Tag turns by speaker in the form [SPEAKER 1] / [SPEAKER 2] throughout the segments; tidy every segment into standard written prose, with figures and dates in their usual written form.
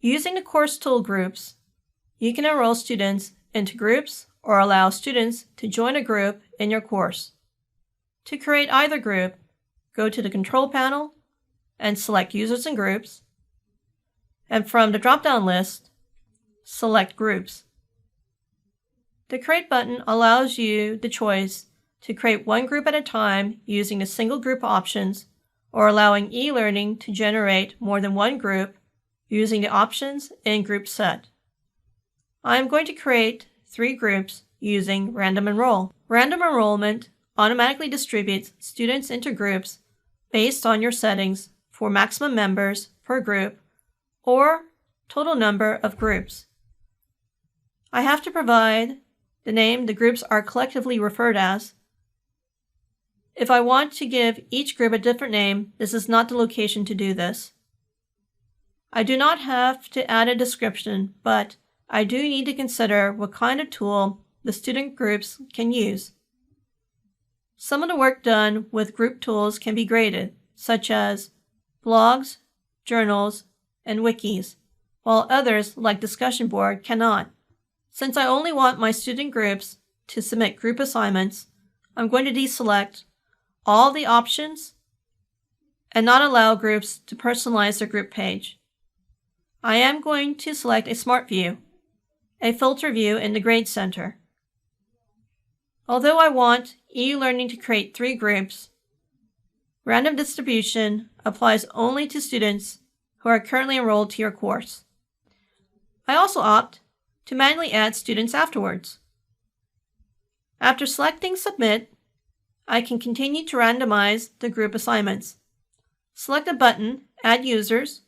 [SPEAKER 1] Using the course tool groups, you can enroll students into groups or allow students to join a group in your course. To create either group, go to the Control panel and select Users and Groups, and from the drop-down list, select Groups. The Create button allows you the choice to create one group at a time using the single group options, or allowing e-learning to generate more than one group using the options in Group Set. I am going to create 3 groups using Random Enroll. Random enrollment automatically distributes students into groups based on your settings for maximum members per group or total number of groups. I have to provide the name the groups are collectively referred as. If I want to give each group a different name, this is not the location to do this. I do not have to add a description, but I do need to consider what kind of tool the student groups can use. Some of the work done with group tools can be graded, such as blogs, journals, and wikis, while others, like discussion board, cannot. Since I only want my student groups to submit group assignments, I'm going to deselect all the options and not allow groups to personalize their group page. I am going to select a Smart View, a filter view in the Grade Center. Although I want e-learning to create 3 groups, random distribution applies only to students who are currently enrolled to your course. I also opt to manually add students afterwards. After selecting Submit, I can continue to randomize the group assignments. Select the button Add Users,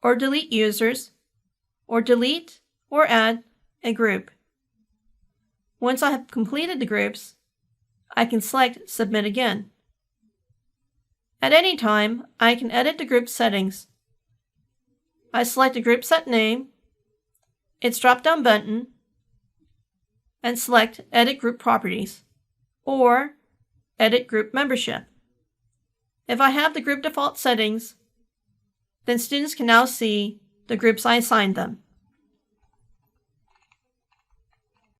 [SPEAKER 1] or Delete Users, or delete or add a group. Once I have completed the groups, I can select Submit again. At any time, I can edit the group settings. I select the group set name, its drop-down button, and select Edit Group Properties, or Edit Group Membership. If I have the group default settings, then students can now see the groups I assigned them.